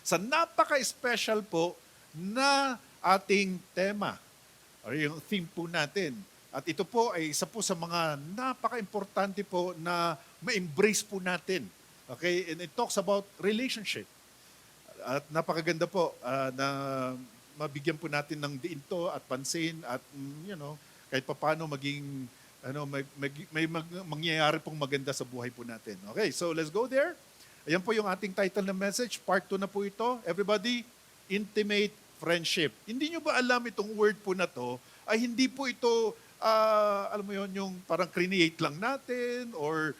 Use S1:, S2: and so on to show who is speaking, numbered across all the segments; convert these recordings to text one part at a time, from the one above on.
S1: sa napaka-special po na ating tema or yung theme po natin. At ito po ay isa po sa mga napaka-importante po na ma-embrace po natin. Okay? And it talks about relationship. At napakaganda po na mabigyan po natin ng diin to at pansin at kahit papaano maging mangyayari pong maganda sa buhay po natin. Okay, so let's go there. Ayan po yung ating title ng message. Part 2 na po ito. Everybody, intimate friendship. Hindi nyo ba alam itong word po na to ay hindi po ito, alam mo yon yung parang create lang natin or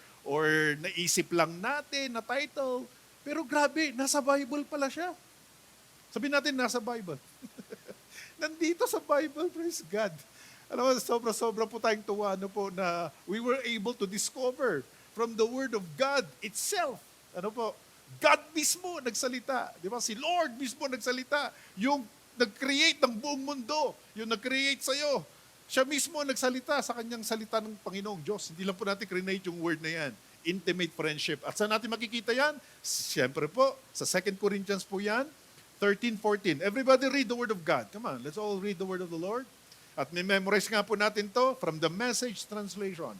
S1: naisip lang natin na title. Pero grabe, nasa Bible pala siya. Sabihin natin, nasa Bible. Nandito sa Bible, praise God. Alam mo, sobra-sobra po tayong tuwa na we were able to discover from the Word of God itself. Ano po? God mismo nagsalita. Di ba? Si Lord mismo nagsalita. Yung nag-create ng buong mundo. Yung nag-create sa'yo. Siya mismo nagsalita sa kanyang salita ng Panginoong Diyos. Hindi lang po natin create yung word na yan. Intimate friendship. At saan natin makikita yan? Siyempre po, sa 2 Corinthians po yan, 13-14. Everybody read the Word of God. Come on, let's all read the Word of the Lord. At may memorize nga po natin to from the Message translation.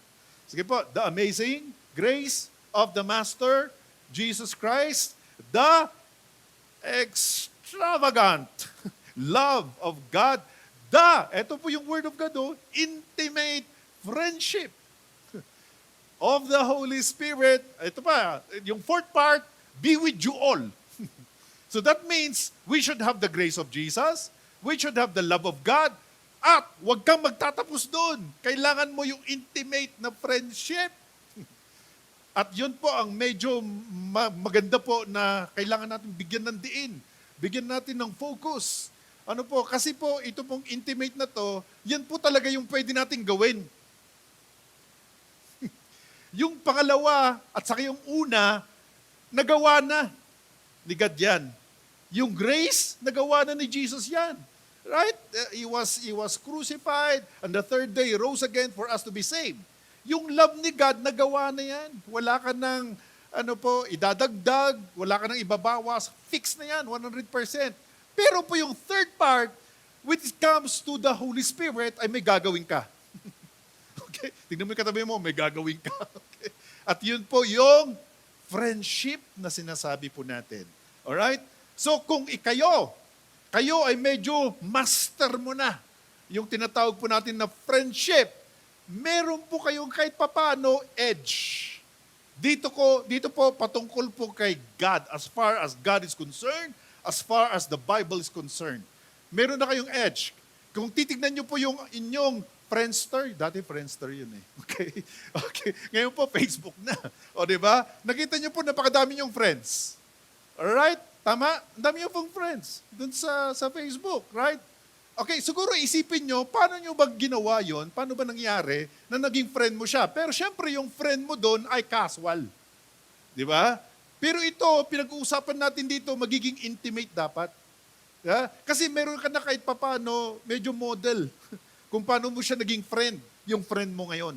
S1: Sige po, the amazing grace of the Master, Jesus Christ, the extravagant love of God, eto po yung Word of God, intimate friendship of the Holy Spirit. Ito pa, yung fourth part, be with you all. So that means we should have the grace of Jesus, we should have the love of God, at huwag kang magtatapos doon. Kailangan mo yung intimate na friendship. At yun po ang medyo maganda po na kailangan natin bigyan ng diin. Bigyan natin ng focus. Ano po, kasi po ito pong intimate na to, yan po talaga yung pwede nating gawin. Yung pangalawa at saka yung una, nagawa na ni God yan. Yung grace, nagawa na ni Jesus yan. Right? He was crucified, and the third day, he rose again for us to be saved. Yung love ni God, nagawa na yan. Wala ka nang, idadagdag, wala ka nang ibabawas. Fix na yan, 100%. Pero po yung third part, when it comes to the Holy Spirit, ay may gagawin ka. Okay? Tignan mo yung katabi mo, may gagawin ka. Okay? At yun po yung friendship na sinasabi po natin. Alright? So kung kayo ay medyo master mo na yung tinatawag po natin na friendship, meron po kayong kahit papano edge. Dito po patungkol po kay God as far as God is concerned, as far as the Bible is concerned. Meron na kayong edge. Kung titignan nyo po yung inyong Friendster, dati Friendster yun eh. Okay. Ngayon po Facebook na. O di ba? Nakita nyo po napakadami nyong friends. Alright? Tama? Ang dami nyo pong friends dun sa Facebook, right? Okay, siguro isipin nyo, paano nyo ba ginawa yon? Paano ba nangyari na naging friend mo siya? Pero syempre, yung friend mo doon ay casual. Di ba? Pero ito, pinag-uusapan natin dito, magiging intimate dapat. Yeah? Kasi meron ka na kahit papano, medyo model. Kung paano mo siya naging friend, yung friend mo ngayon.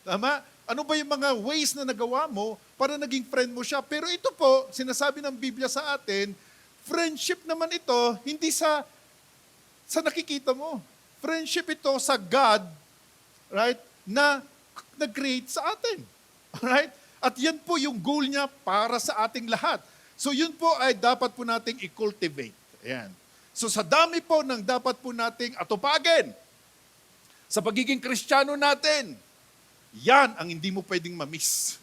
S1: Tama? Ano ba yung mga ways na nagawa mo para naging friend mo siya? Pero ito po, sinasabi ng Biblia sa atin, friendship naman ito, hindi sa nakikita mo. Friendship ito sa God, right, na nag-create sa atin. Right? At yan po yung goal niya para sa ating lahat. So yun po ay dapat po nating i-cultivate. Ayan. So sa dami po ng dapat po nating atupagin sa pagiging Kristiyano natin, yan ang hindi mo pwedeng ma-miss.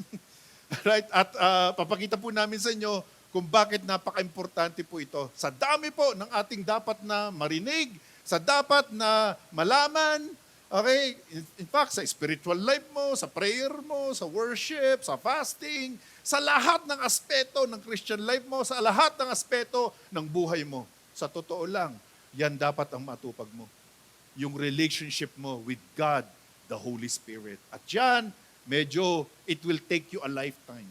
S1: Right? At papakita po namin sa inyo kung bakit napaka-importante po ito. Sa dami po ng ating dapat na marinig, sa dapat na malaman, okay? In fact, sa spiritual life mo, sa prayer mo, sa worship, sa fasting, sa lahat ng aspeto ng Christian life mo, sa lahat ng aspeto ng buhay mo. Sa totoo lang, yan dapat ang matupag mo. Yung relationship mo with God, the Holy Spirit. At yan, medyo it will take you a lifetime.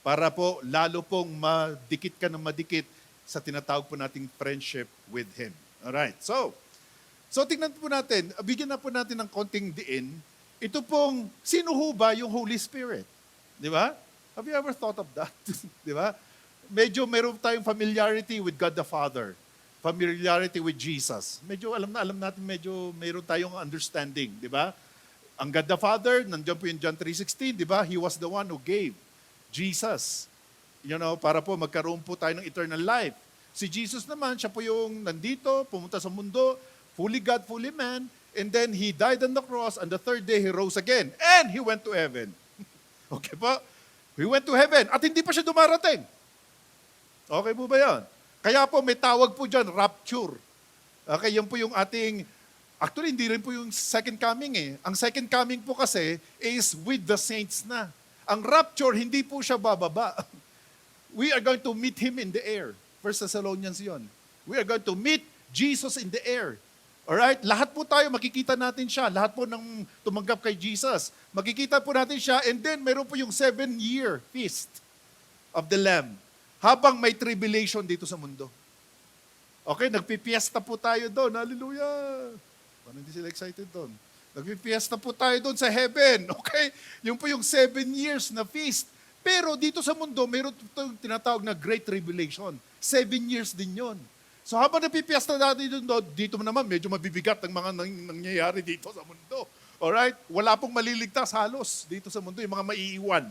S1: Para po, lalo pong madikit ka ng madikit sa tinatawag po nating friendship with Him. Alright, so tingnan po natin, bigyan na po natin ng konting diin, ito pong, sino ho ba yung Holy Spirit? Di ba? Have you ever thought of that? Di ba? medyo meron tayong familiarity with God the Father, familiarity with Jesus. Medyo alam natin, medyo meron tayong understanding, di ba? Ang God the Father, nandiyan po yung John 3:16, di ba? He was the one who gave Jesus, para po magkaroon po tayo ng eternal life. Si Jesus naman, siya po yung nandito, pumunta sa mundo, fully God, fully man, and then He died on the cross, and the third day He rose again, and He went to heaven. Okay po? He went to heaven, at hindi pa siya dumarating. Okay po ba yan? Kaya po may tawag po dyan, rapture. Okay, yan po yung ating, actually hindi rin po yung second coming eh. Ang second coming po kasi is with the saints na. Ang rapture, hindi po siya bababa. We are going to meet Him in the air. 1 Thessalonians yun. We are going to meet Jesus in the air. Alright? Lahat po tayo, makikita natin siya. Lahat po ng tumanggap kay Jesus. Makikita po natin siya, and then meron po yung 7-year feast of the Lamb. Habang may tribulation dito sa mundo. Okay, nagpipiesta po tayo doon. Hallelujah! Parang hindi sila excited doon. Nagpipiesta po tayo doon sa heaven. Okay? Yung po yung 7 years na feast. Pero dito sa mundo, meron itong tinatawag na Great Tribulation. 7 years din yon. So habang napipiesta natin doon, dito naman medyo mabibigat ang mga nangyayari dito sa mundo. Alright? Wala pong maliligtas halos dito sa mundo. Yung mga maiiwan.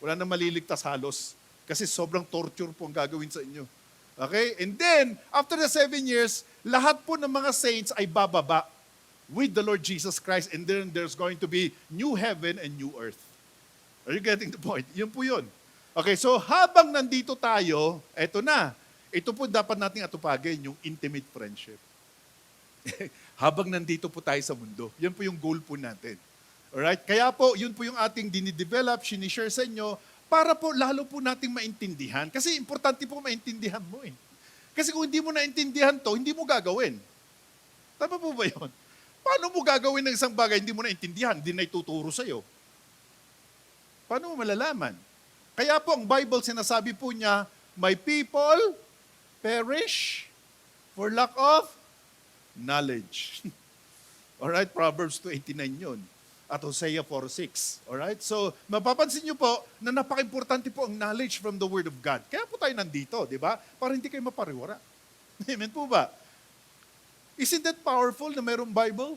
S1: Wala na maliligtas halos. Kasi sobrang torture po ang gagawin sa inyo. Okay? And then, after the 7 years, lahat po ng mga saints ay bababa with the Lord Jesus Christ, and then there's going to be new heaven and new earth. Are you getting the point? Yun po yun. Okay, so habang nandito tayo, eto na. Ito po dapat nating atupagin, yung intimate friendship. Habang nandito po tayo sa mundo. Yan po yung goal po natin. Alright? Kaya po, yun po yung ating dinidevelop, sinishare sa inyo, para po lalo po nating maintindihan. Kasi importante po maintindihan mo eh. Kasi kung hindi mo naintindihan to, hindi mo gagawin. Tama po ba yun? Paano mo gagawin ng isang bagay hindi mo naintindihan, hindi na ituturo sa'yo? Paano mo malalaman? Kaya po ang Bible sinasabi po niya, my people perish for lack of knowledge. Alright, Proverbs 2:89 yun. At Hosea 4:6. Alright? So, mapapansin niyo po na napaka-importante po ang knowledge from the Word of God. Kaya po tayo nandito, di ba? Para hindi kayo mapariwara. Amen po ba? Isn't that powerful na mayroong Bible?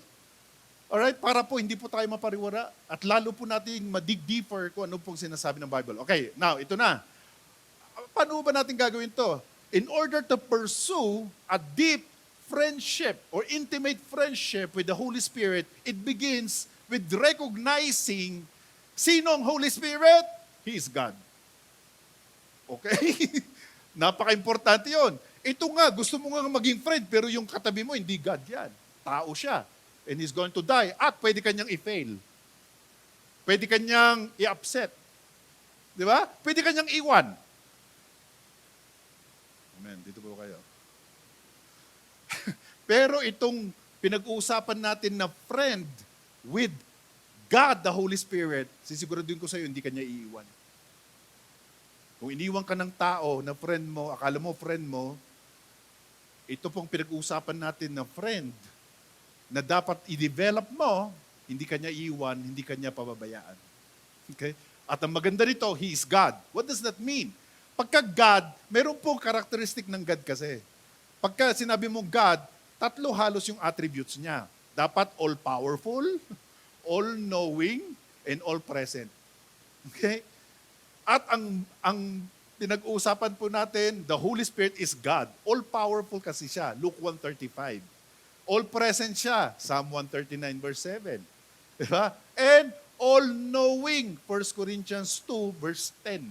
S1: Alright? Para po hindi po tayo mapariwara at lalo po natin ma-dig deeper kung ano pong sinasabi ng Bible. Okay, now, ito na. Paano ba natin gagawin to? In order to pursue a deep friendship or intimate friendship with the Holy Spirit, it begins with recognizing sino ang Holy Spirit? He is God. Okay? Napaka-importante yon. Ito nga, gusto mo nga maging friend, pero yung katabi mo, hindi God yan. Tao siya. And he's going to die. At pwede kanyang i-fail. Pwede kanyang i-upset. Di ba? Pwede kanyang iwan. Amen. Dito po kayo. Pero itong pinag-uusapan natin na friend with God, the Holy Spirit, sisiguraduhin ko sa iyo, hindi kanya iiwan. Kung iniwan ka ng tao na friend mo, akala mo friend mo, ito pong pinag-uusapan natin na friend na dapat i-develop mo, hindi kanya iiwan, hindi kanya pababayaan. Okay? At ang maganda nito, He is God. What does that mean? Pagka God, meron pong karakteristik ng God kasi. Pagka sinabi mo God, tatlo halos yung attributes niya. Dapat all-powerful, all-knowing, and all-present. Okay? At ang pinag-uusapan po natin, the Holy Spirit is God. All-powerful kasi siya, Luke 1:35. All-present siya, Psalm 139 verse 7. Diba? And all-knowing, 1 Corinthians 2 verse 10.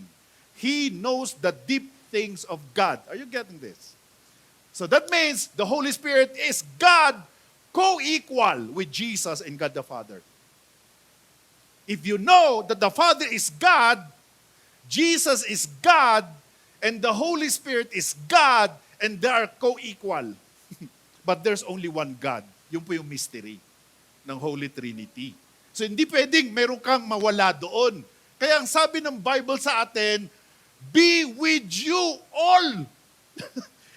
S1: He knows the deep things of God. Are you getting this? So that means the Holy Spirit is God, co-equal with Jesus and God the Father. If you know that the Father is God, Jesus is God, and the Holy Spirit is God, and they are co-equal. But there's only one God. Yun po yung mystery ng Holy Trinity. So hindi pwedeng meron kang mawala doon. Kaya ang sabi ng Bible sa atin, be with you all.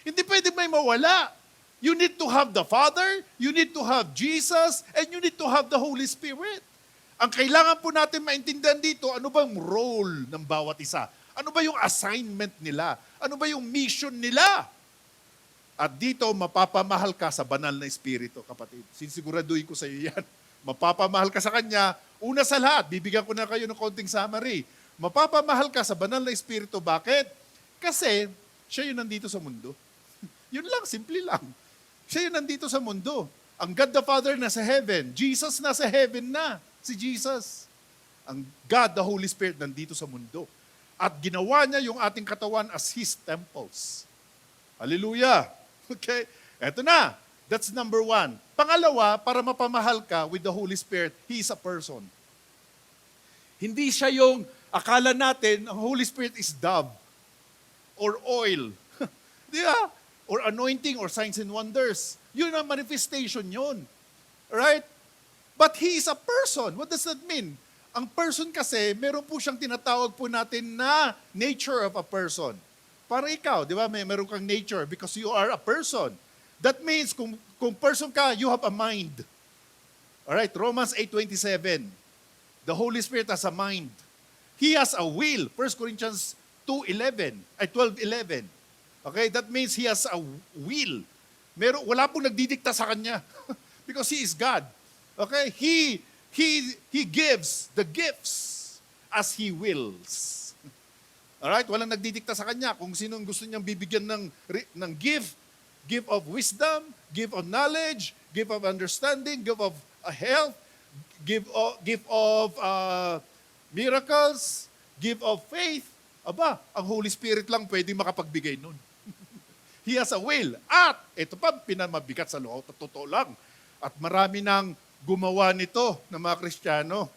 S1: Hindi pwedeng may mawala. You need to have the Father, you need to have Jesus, and you need to have the Holy Spirit. Ang kailangan po natin maintindihan dito, ano bang role ng bawat isa? Ano ba yung assignment nila? Ano ba yung mission nila? At dito, mapapamahal ka sa banal na Espiritu, kapatid. Sinsiguraduhin ko sa iyo yan. Mapapamahal ka sa Kanya. Una sa lahat, bibigyan ko na kayo ng konting summary. Mapapamahal ka sa banal na Espiritu. Bakit? Kasi, siya yung nandito sa mundo. Yun lang, simple lang. Siya yung nandito sa mundo. Ang God the Father nasa heaven. Jesus nasa heaven na. Si Jesus. Ang God, the Holy Spirit, nandito sa mundo. At ginawa niya yung ating katawan as His temples. Hallelujah! Okay? Eto na. That's number 1. Pangalawa, para mapamahal ka with the Holy Spirit, He is a person. Hindi siya yung akala natin, ang Holy Spirit is dove or oil. Di ba? Or anointing or signs and wonders. Yun ang manifestation yun. Right? But He is a person. What does that mean? Ang person kasi, meron po siyang tinatawag po natin na nature of a person. Para ikaw, di ba? Meron kang nature because you are a person. That means, kung person ka, you have a mind. Alright, Romans 8:27. The Holy Spirit has a mind. He has a will. 1 Corinthians 12:11. Okay, that means He has a will. Wala pong nagdidikta sa Kanya. Because He is God. Okay, He gives the gifts as He wills. Alright, walang nagdidikta sa Kanya kung sino gusto niyang bibigyan ng gift of wisdom, gift of knowledge, gift of understanding, gift of health, gift of miracles, gift of faith. Aba, ang Holy Spirit lang pwedeng makapagbigay nun. He has a will. At, ito pa, pinamabigat sa loob, totoo lang. At marami nang gumawa nito ng mga Kristiyano.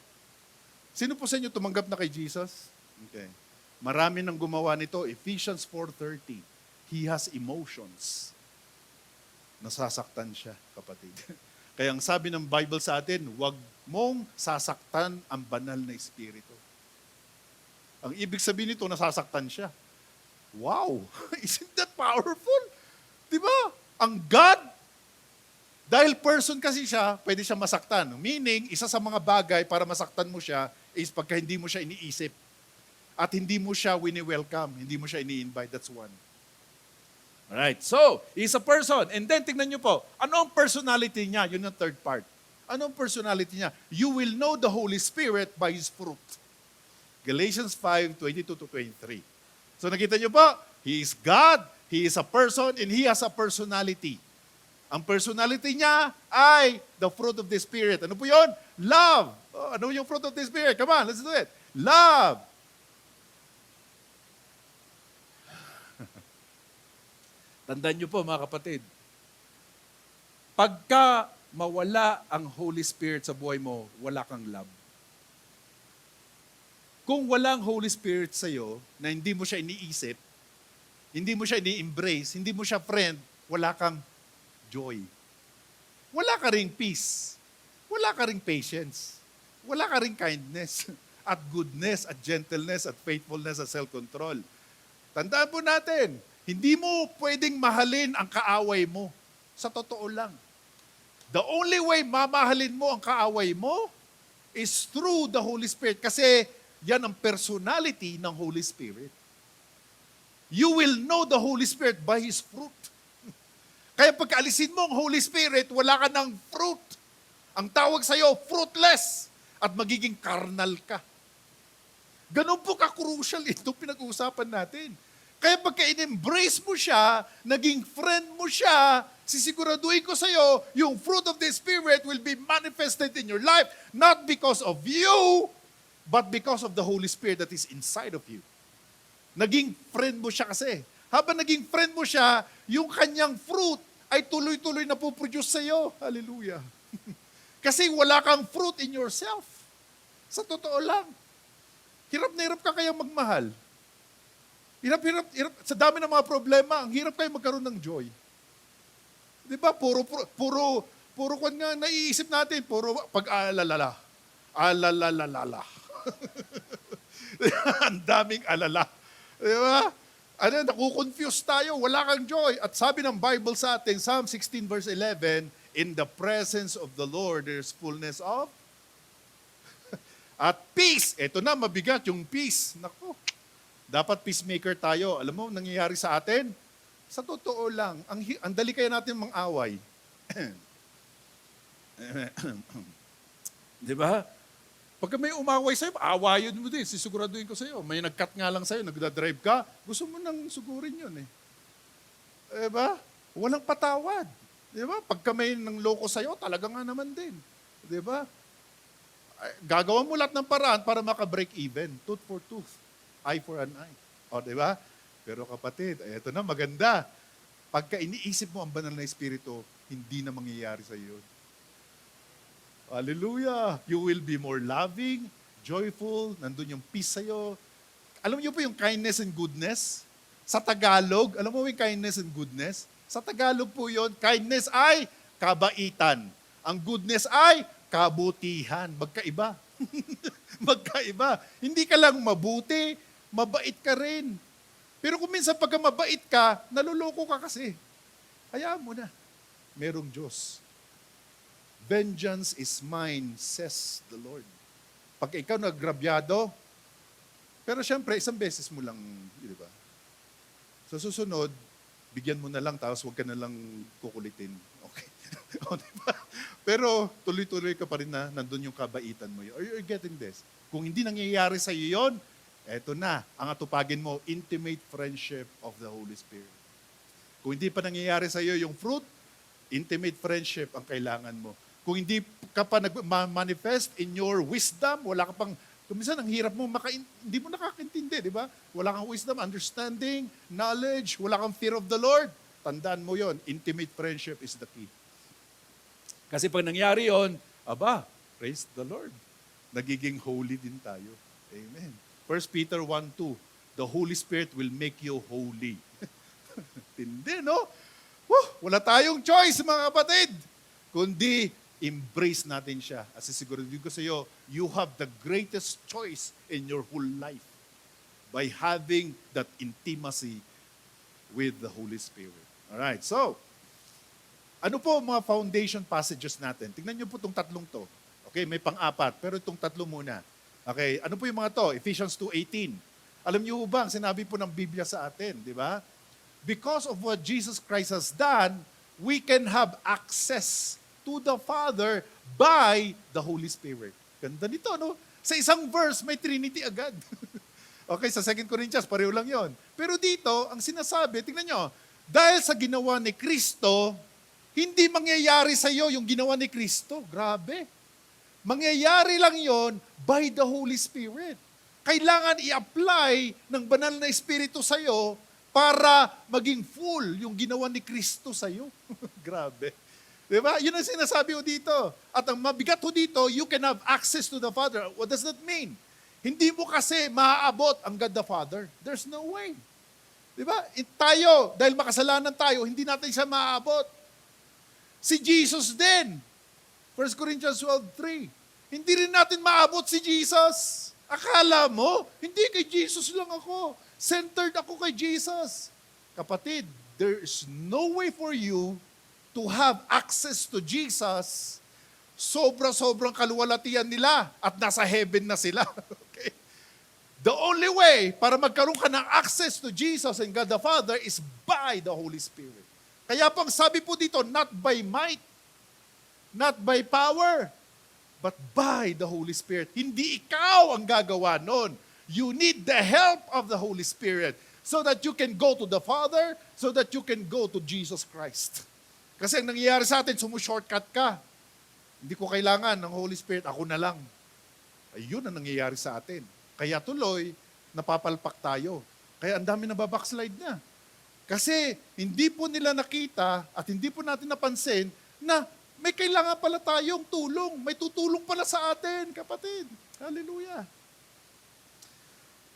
S1: Sino po sa inyo tumanggap na kay Jesus? Okay. Marami nang gumawa nito. Ephesians 4:30. He has emotions. Nasasaktan siya, kapatid. Kaya ang sabi ng Bible sa atin, huwag mong sasaktan ang banal na Espiritu. Ang ibig sabihin nito, nasasaktan siya. Wow! Isn't that powerful? Di ba? Ang God, dahil person kasi siya, pwede siya masaktan. Meaning, isa sa mga bagay para masaktan mo siya is pagka hindi mo siya iniisip. At hindi mo siya wini-welcome. Hindi mo siya ini-invite. That's one. Alright, so, he's a person. And then, tingnan nyo po, ano ang personality niya? Yun ang third part. Ano ang personality niya? You will know the Holy Spirit by His fruit. Galatians 5:22-23. So, nakita nyo po, He is God, He is a person, and He has a personality. Ang personality niya ay the fruit of the Spirit. Ano po yun? Love. Oh, ano yung fruit of the Spirit? Come on, let's do it. Love. Tandaan niyo po mga kapatid, pagka mawala ang Holy Spirit sa buhay mo, wala kang love. Kung walang Holy Spirit sa iyo, na hindi mo siya iniisip, hindi mo siya ini-embrace, hindi mo siya friend, wala kang joy. Wala ka ring peace. Wala ka ring patience. Wala ka ring kindness at goodness at gentleness at faithfulness at self-control. Tandaan po natin, hindi mo pwedeng mahalin ang kaaway mo. Sa totoo lang. The only way mamahalin mo ang kaaway mo is through the Holy Spirit. Kasi yan ang personality ng Holy Spirit. You will know the Holy Spirit by His fruit. Kaya pagkaalisin mo ang Holy Spirit, wala ka ng fruit. Ang tawag sa'yo, fruitless. At magiging carnal ka. Ganun po ka-crucial ito pinag-uusapan natin. Kaya pagka in-embrace mo siya, naging friend mo siya, sisiguraduhin ko sa'yo, yung fruit of the Spirit will be manifested in your life, not because of you, but because of the Holy Spirit that is inside of you. Naging friend mo siya kasi. Habang naging friend mo siya, yung kanyang fruit ay tuloy-tuloy na puproduce sa'yo. Hallelujah. Kasi wala kang fruit in yourself. Sa totoo lang. Hirap na hirap ka kayang magmahal. Hirap. Sa dami ng mga problema, ang hirap kayo magkaroon ng joy. Di ba? Puro kung nga naiisip natin, puro pag-aalalala. Alalalala. Ang daming alala. Di ba? Nakukonfuse tayo, wala kang joy. At sabi ng Bible sa atin, Psalm 16 verse 11, in the presence of the Lord, there's fullness of at peace. Ito na, mabigat yung peace. Naku. Dapat peacemaker tayo. Alam mo, nangyayari sa atin? Sa totoo lang, ang dali kaya natin mang-away. Di ba? Pagka may umaway sa'yo, awayin mo din. Sisiguraduhin ko sa'yo. May nag-cut nga lang sa'yo, nagdadrive ka, gusto mo nang sugurin yun eh. Di ba? Walang patawad. Di ba? Pagka may nang loko sa'yo, talaga nga naman din. Di ba? Gagawa mo lahat ng paraan para maka-break even. Tooth for tooth. Eye for an eye. O, di ba? Pero kapatid, eto na, maganda. Pagka iniisip mo ang banal na espiritu, hindi na mangyayari sa iyo. Hallelujah! You will be more loving, joyful, nandun yung peace sa'yo. Alam niyo po yung kindness and goodness? Sa Tagalog, alam mo yung kindness and goodness? Sa Tagalog po yon, kindness ay kabaitan. Ang goodness ay kabutihan. Magkaiba. Magkaiba. Hindi ka lang mabuti, mabait ka rin. Pero kung minsan pagka mabait ka, naluloko ka kasi. Hayaan mo na. Merong Diyos. Vengeance is mine, says the Lord. Pag ikaw nagrabyado, pero syempre, isang beses mo lang, di ba? Sa susunod, bigyan mo na lang, tapos huwag ka na lang kukulitin. Okay. O, diba? Pero tuloy-tuloy ka pa rin na nandun yung kabaitan mo. Are you getting this? Kung hindi nangyayari sa iyo yun, eto na, ang atupagin mo, intimate friendship of the Holy Spirit. Kung hindi pa nangyayari sa iyo yung fruit, intimate friendship ang kailangan mo. Kung hindi ka pa nag-manifest in your wisdom, wala ka pang, minsan ang hirap mo, hindi mo nakakintindi, di ba? Wala kang wisdom, understanding, knowledge, wala kang fear of the Lord. Tandaan mo yon, intimate friendship is the key. Kasi pag nangyari yon, aba, praise the Lord. Nagiging holy din tayo. Amen. 1 Peter 1:2, the Holy Spirit will make you holy. Tindi, no? Wala tayong choice, mga kapatid. Kundi, embrace natin siya. At sisiguraduhin ko sa iyo, you have the greatest choice in your whole life by having that intimacy with the Holy Spirit. Alright, so, ano po mga foundation passages natin? Tingnan niyo po itong tatlong to. Okay, may pang-apat, pero itong tatlo muna. Okay, ano po yung mga to? Ephesians 2:18. Alam niyo ba, ang sinabi po ng Biblia sa atin, di ba? Because of what Jesus Christ has done, we can have access to the Father by the Holy Spirit. Ganda nito, no? Sa isang verse, may Trinity agad. Okay, sa 2 Corinthians, pareho lang yon. Pero dito, ang sinasabi, tingnan nyo, dahil sa ginawa ni Kristo, hindi mangyayari sa iyo yung ginawa ni Kristo. Grabe. Mangyayari lang yon by the Holy Spirit. Kailangan i-apply ng banal na Espiritu sa iyo para maging full yung ginawa ni Kristo sa iyo. Grabe. Diba? Yun ang sinasabi ko dito. At ang mabigat ko dito, you can have access to the Father. What does that mean? Hindi mo kasi maaabot ang God the Father. There's no way. Diba? Tayo, dahil makasalanan tayo, hindi natin siya maaabot. Si Jesus din. 1 Corinthians 12:3. Hindi rin natin maabot si Jesus. Akala mo, hindi kay Jesus lang ako. Centered ako kay Jesus. Kapatid, there is no way for you to have access to Jesus, sobra-sobrang kaluwalhatian nila at nasa heaven na sila. Okay? The only way para magkaroon ka ng access to Jesus and God the Father is by the Holy Spirit. Kaya pang sabi po dito, not by might, not by power, but by the Holy Spirit. Hindi ikaw ang gagawa nun. You need the help of the Holy Spirit so that you can go to the Father, so that you can go to Jesus Christ. Kasi ang nangyayari sa atin, sumushortcut ka. Hindi ko kailangan ng Holy Spirit, ako na lang. Ayun ang nangyayari sa atin. Kaya tuloy, napapalpak tayo. Kaya ang dami nababackslide na. Kasi hindi po nila nakita at hindi po natin napansin na may kailangan pala tayong tulong. May tutulong pala sa atin, kapatid. Hallelujah.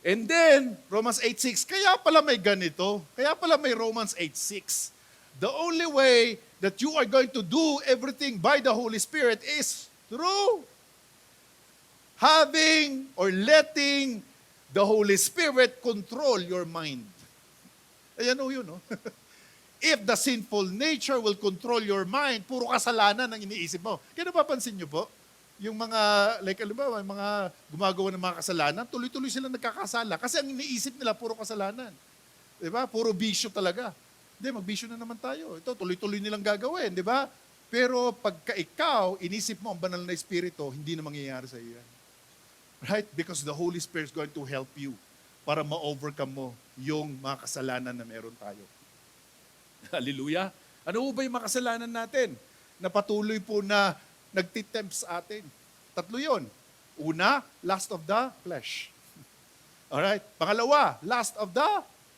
S1: And then, Romans 8:6, kaya pala may ganito. Kaya pala may Romans 8:6. The only way that you are going to do everything by the Holy Spirit is through having or letting the Holy Spirit control your mind. Ayan o yun, no? If the sinful nature will control your mind, puro kasalanan ang iniisip mo. Kaya napapansin nyo po, Yung mga, like, alam ba, yung mga gumagawa ng mga kasalanan, tuloy-tuloy silang nagkakasala. Kasi ang iniisip nila, puro kasalanan. Di ba? Puro bisyo talaga. Hindi, magbisyo na naman tayo. Ito, tuloy-tuloy nilang gagawin, di ba? Pero pagka ikaw, inisip mo ang banal na espiritu, hindi na mangyayari sa iyo yan. Right? Because the Holy Spirit is going to help you para ma-overcome mo yung mga kasalanan na meron tayo. Hallelujah! Ano ba yung mga kasalanan natin? Na patuloy po na nagtitempt sa atin. Tatlo yun. Una, lust of the flesh. Alright? Pangalawa, lust of the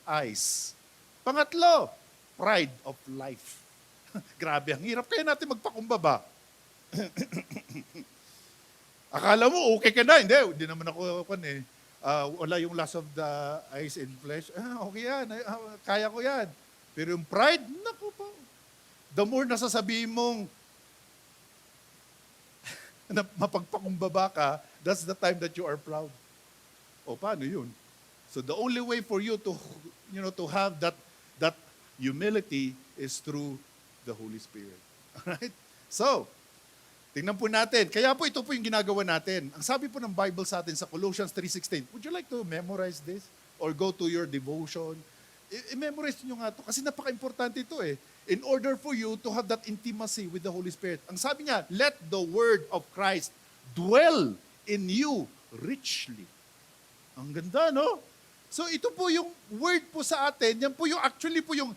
S1: eyes. Pangatlo, pride of life. Grabe, ang hirap kaya natin magpakumbaba. Akala mo, okay ka na. Hindi naman ako, wala yung lust of the eyes and flesh. Okay yan, kaya ko yan. Pero yung pride, naku po. The more nasasabihin mong na mapagpakumbaba ka, that's the time that you are proud. O paano yun? So the only way for you to, to have that humility is through the Holy Spirit. Alright? So, tingnan po natin. Kaya po ito po yung ginagawa natin. Ang sabi po ng Bible sa atin sa Colossians 3:16, would you like to memorize this? Or go to your devotion? I-memorize nyo nga ito kasi napaka-importante ito eh. In order for you to have that intimacy with the Holy Spirit. Ang sabi niya, let the word of Christ dwell in you richly. Ang ganda, no? So ito po yung word po sa atin, yan po yung actually po yung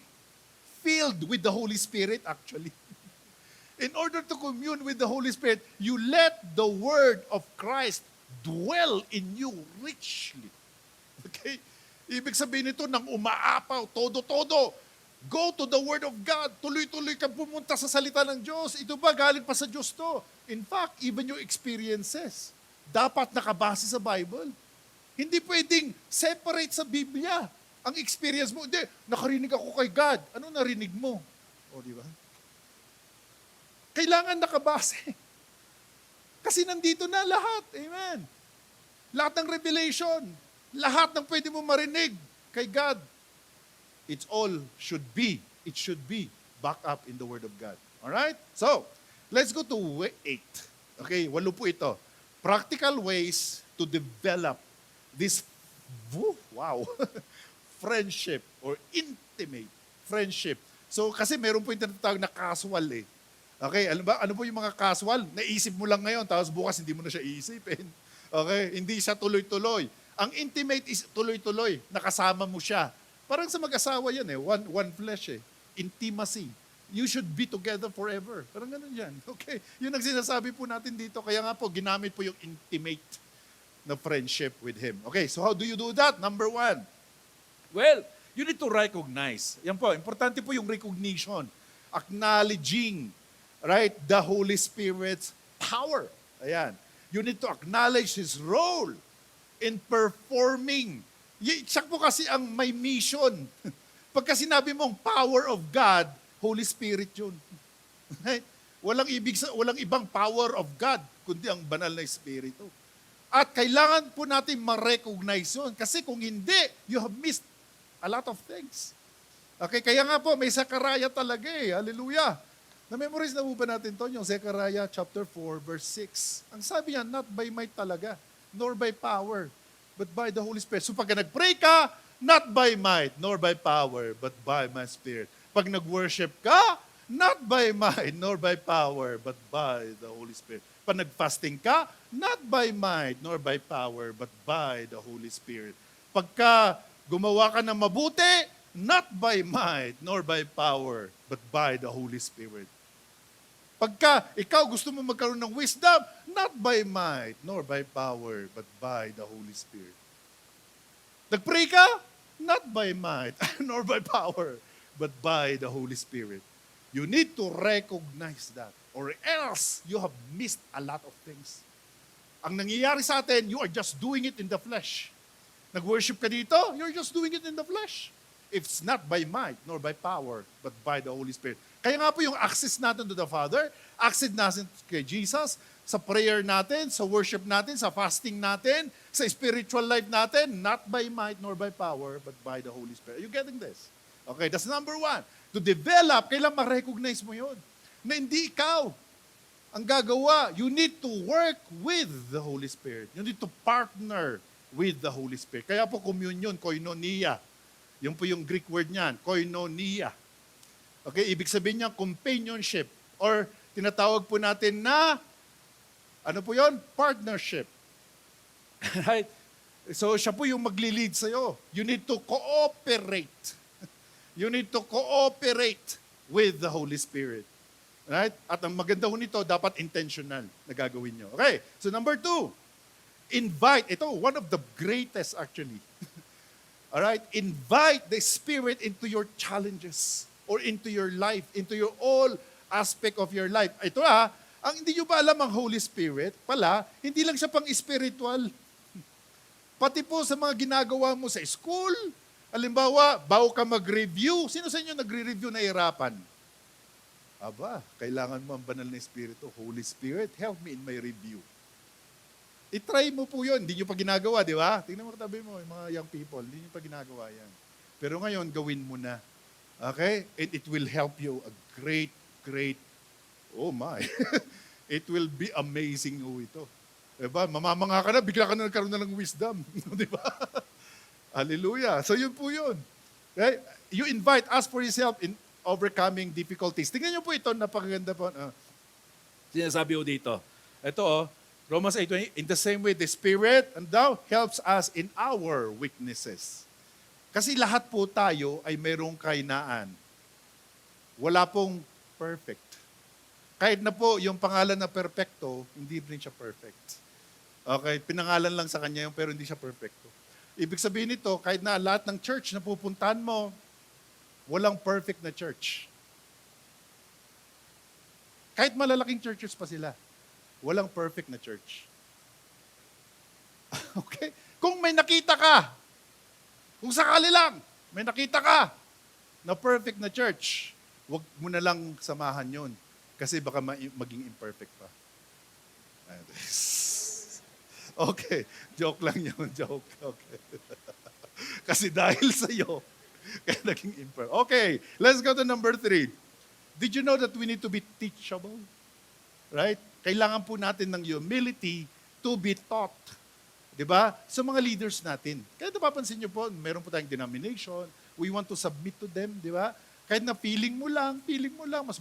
S1: filled with the Holy Spirit actually. In order to commune with the Holy Spirit, you let the word of Christ dwell in you richly. Okay? Ibig sabihin nito, nang umaapaw, todo-todo, go to the Word of God. Tuloy-tuloy ka pumunta sa salita ng Diyos. Ito ba, galing pa sa Diyos to? In fact, even your experiences, dapat nakabase sa Bible. Hindi pwedeng separate sa Biblia. Ang experience mo, hindi, nakarinig ako kay God. Ano narinig mo? O, di ba? Kailangan nakabase. Kasi nandito na lahat. Amen. Lahat ng revelation, lahat ng pwede mo marinig kay God, it should be back up in the Word of God. Alright? So, let's go to 8. Okay, 8 po ito. Practical ways to develop this, friendship or intimate friendship. So, kasi meron po yung tinatawag na casual eh. Okay, ano po yung mga casual? Naisip mo lang ngayon, tapos bukas hindi mo na siya iisipin. Okay, hindi siya tuloy-tuloy. Ang intimate is tuloy-tuloy, nakasama mo siya. Parang sa mag-asawa yan eh, one flesh eh. Intimacy. You should be together forever. Parang ganun yan. Okay, yun ang sinasabi po natin dito. Kaya nga po, ginamit po yung intimate na friendship with Him. Okay, so how do you do that? Number 1. Well, you need to recognize. Yan po, importante po yung recognition. Acknowledging, right, the Holy Spirit's power. Ayan. You need to acknowledge His role in performing. Siya po kasi ang may mission. Pagka sinabi mong power of God, Holy Spirit yun. Right? Walang ibang power of God, kundi ang banal na Espiritu. At kailangan po natin ma-recognize yun. Kasi kung hindi, you have missed a lot of things. Okay, kaya nga po, may Zechariah talaga eh. Hallelujah. Na-memorize na po ba natin to? Yung Zechariah chapter 4, verse 6. Ang sabi niya, not by might talaga, nor by power, but by the Holy Spirit. So pag nag-pray ka, not by might, nor by power, but by my Spirit. Pag nag-worship ka, not by might, nor by power, but by the Holy Spirit. Pag nag-fasting ka, not by might, nor by power, but by the Holy Spirit. Pagka gumawa ka ng mabuti, not by might, nor by power, but by the Holy Spirit. Pagka ikaw gusto mo magkaroon ng wisdom, not by might, nor by power, but by the Holy Spirit. Nagpray ka, not by might, nor by power, but by the Holy Spirit. You need to recognize that, or else you have missed a lot of things. Ang nangyayari sa atin, you are just doing it in the flesh. Nag-worship ka dito, you're just doing it in the flesh. It's not by might, nor by power, but by the Holy Spirit. Kaya nga po yung access natin to the Father, access natin kay Jesus, sa prayer natin, sa worship natin, sa fasting natin, sa spiritual life natin, not by might nor by power, but by the Holy Spirit. Are you getting this? Okay, that's number 1. To develop, kailangan ma-recognize mo yun. Na hindi ikaw. ang gagawa, you need to work with the Holy Spirit. You need to partner with the Holy Spirit. Kaya po communion, koinonia. Yung po yung Greek word niyan, koinonia. Okay, ibig sabihin niya companionship or tinatawag po natin na ano po yon? Partnership. Right? So siya po yung magli-lead sa'yo. You need to cooperate. You need to cooperate with the Holy Spirit. Right? At ang maganda ho nito, dapat intentional na gagawin nyo. Okay, so number 2, invite. Ito, one of the greatest actually. Alright, invite the Spirit into your challenges or into your life, into your all aspect of your life. Ito ang hindi nyo ba alam ang Holy Spirit, pala, hindi lang siya pang spiritual. Pati po sa mga ginagawa mo sa school, halimbawa, bago ka mag-review, sino sa inyo nagre-review na hirapan? Aba, kailangan mo ang banal na Espiritu. Holy Spirit, help me in my review. I-try mo po yun. Hindi nyo pa ginagawa, di ba? Tingnan mo katabi mo, yung mga young people, hindi nyo pa ginagawa yan. Pero ngayon, gawin mo na. Okay? And it will help you a great, oh my, it will be amazing ho ito. Diba? Mamamanga ka na, bigla ka na nagkaroon na ng wisdom. Diba? Hallelujah. So yun po yun. Okay? You invite, ask for His help in overcoming difficulties. Tingnan niyo po ito, napakaganda po. Sinasabi ko dito. Ito Romans 8:20, in the same way, the Spirit and thou helps us in our weaknesses. Kasi lahat po tayo ay mayroong kahinaan. Wala pong perfect. Kahit na po yung pangalan na perfecto, hindi rin siya perfect. Okay, pinangalan lang sa kanya yung pero hindi siya perfecto. Ibig sabihin nito, kahit na lahat ng church na pupuntahan mo, walang perfect na church. Kahit malalaking churches pa sila, walang perfect na church. Okay? Kung may nakita ka, kung sakali lang, may nakita ka na perfect na church, wag mo na lang samahan yon kasi baka maging imperfect pa. Okay, joke lang yun, joke. Okay. Kasi dahil sa iyo, kaya naging imperfect. Okay, let's go to number 3. Did you know that we need to be teachable? Right? Kailangan po natin ng humility to be taught. Diba? Sa mga leaders natin. Kaya napapansin nyo po, meron po tayong denomination, we want to submit to them, di ba? Kahit na feeling mo lang, mas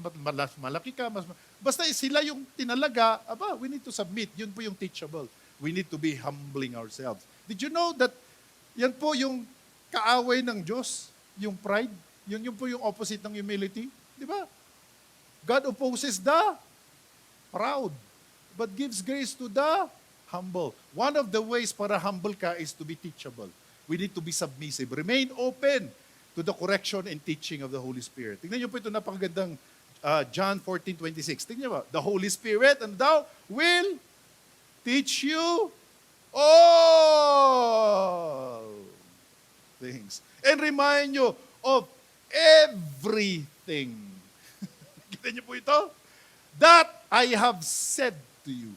S1: malaki ka, basta sila yung tinalaga, we need to submit. Yun po yung teachable. We need to be humbling ourselves. Did you know that yan po yung kaaway ng Diyos, yung pride, yun po yung opposite ng humility, di ba? God opposes the proud, but gives grace to the humble. One of the ways para humble ka is to be teachable. We need to be submissive. Remain open to the correction and teaching of the Holy Spirit. Tingnan niyo po ito napakagandang John 14:26. Tingnan niyo ba? The Holy Spirit and thou will teach you all things and remind you of everything. Nakita niyo po ito? That I have said to you.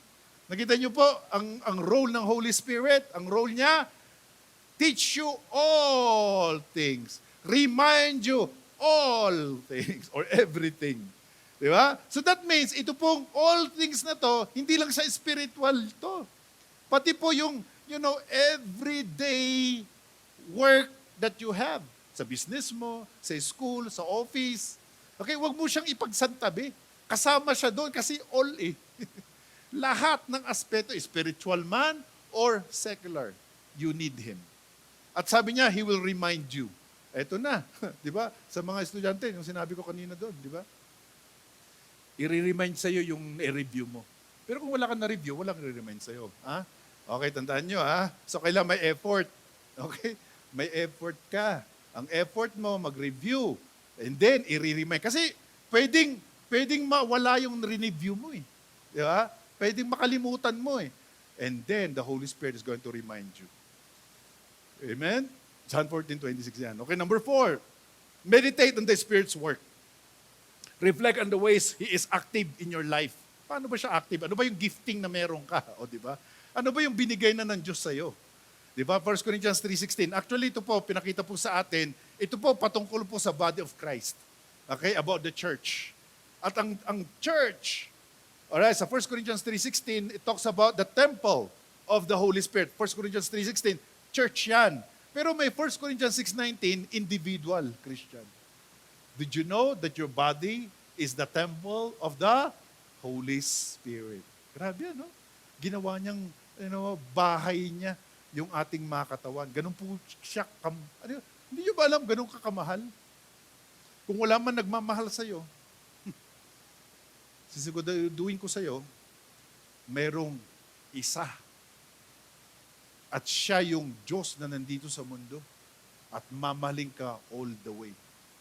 S1: Nakita niyo po ang role ng Holy Spirit, ang role niya, teach you all things. Remind you all things or everything. Di ba? So that means, ito pong all things na to, hindi lang sa spiritual to. Pati po yung, everyday work that you have. Sa business mo, sa school, sa office. Okay, wag mo siyang ipagsantabi. Kasama siya doon kasi all Lahat ng aspeto, spiritual man or secular, you need Him. At sabi niya, He will remind you. Eto na, di ba? Sa mga estudyante, yung sinabi ko kanina doon, di ba? I-remind sa'yo yung i-review mo. Pero kung wala kang na-review, walang i-remind sa'yo. Ha? Okay, tandaan nyo, ha? So, kailangan may effort. Okay? May effort ka. Ang effort mo, mag-review. And then, i-remind. Kasi, pwedeng mawala yung re-review mo, eh. Di ba? Pwedeng makalimutan mo, eh. And then, the Holy Spirit is going to remind you. Amen? John 14:26 yan. Okay, number 4. Meditate on the Spirit's work. Reflect on the ways He is active in your life. Paano ba siya active? Ano ba yung gifting na meron ka? O, di ba? Ano ba yung binigay na ng Diyos sa'yo? Di ba? 1 Corinthians 3:16. Actually, ito po, pinakita po sa atin, ito po, patungkol po sa body of Christ. Okay? About the church. At ang church, Alright, sa 1 Corinthians 3:16, it talks about the temple of the Holy Spirit. 1 Corinthians 3:16, church yan. Pero may 1 Corinthians 6:19, individual Christian. Did you know that your body is the temple of the Holy Spirit? Grabe, no? Ginawa niyang bahay niya yung ating mga katawan. Ganun po siya, hindi niyo ba alam ganun kakamahal? Kung wala man nagmamahal sa'yo, sisiguraduhin ko sa'yo, merong isa. At siya yung Diyos na nandito sa mundo. At mamaling ka all the way.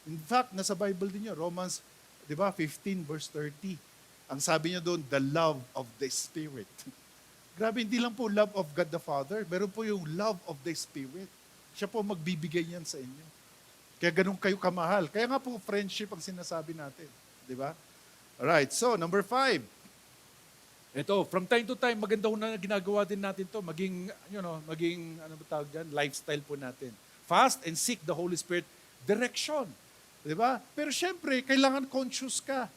S1: In fact, nasa Bible din yun, Romans 15 verse 30. Ang sabi niya doon, the love of the Spirit. Grabe, hindi lang po love of God the Father, meron po yung love of the Spirit. Siya po magbibigay yan sa inyo. Kaya ganun kayo kamahal. Kaya nga po friendship ang sinasabi natin. Di ba? Alright, so number 5. Ito, from time to time, maganda na ginagawa din natin to maging, ano ba tawag dyan? Lifestyle po natin. Fast and seek the Holy Spirit direction. Di ba? Pero syempre, kailangan conscious ka.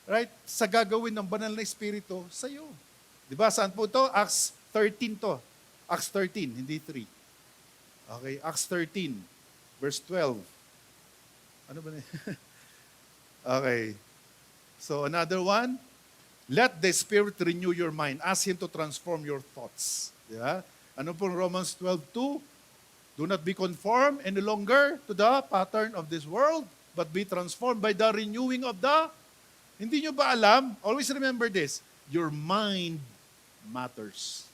S1: Right? Sa gagawin ng banal na Espiritu sa'yo. Di ba? Saan po to? Acts 13 to. Acts 13, hindi 3. Okay, Acts 13, verse 12. Ano ba na? Okay. So another one, let the Spirit renew your mind. Ask Him to transform your thoughts. Di ba? Ano po Romans 12:2? Do not be conformed any longer to the pattern of this world, but be transformed by the renewing of the... Hindi nyo ba alam? Always remember this. Your mind matters.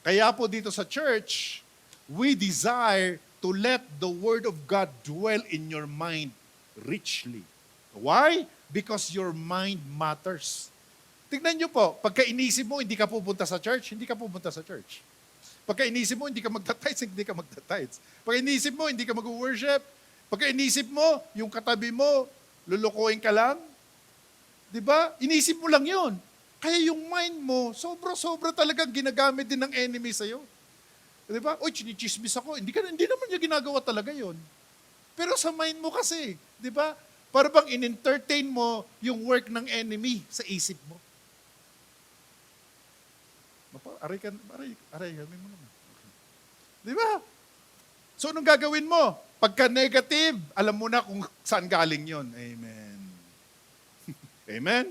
S1: Kaya po dito sa church, we desire to let the Word of God dwell in your mind richly. Why? Because your mind matters. Tignan nyo po, pagka inisip mo, hindi ka pupunta sa church, hindi ka pupunta sa church. Pagka inisip mo, hindi ka magtatides, hindi ka magtatides. Pagka inisip mo, hindi ka mag-worship. Pagka inisip mo, yung katabi mo, lulukuhin ka lang. Diba? Inisip mo lang yun. Kaya yung mind mo, sobra-sobra talagang ginagamit din ng enemy sa'yo. Diba? Uy, chinichismis ako. Hindi naman niya ginagawa talaga yon. Pero sa mind mo kasi, diba? Para bang in-entertain mo yung work ng enemy sa isip mo. Aray, mo naman. Okay. Diba? So, anong gagawin mo? Pagka negative, alam mo na kung saan galing yon. Amen. Amen?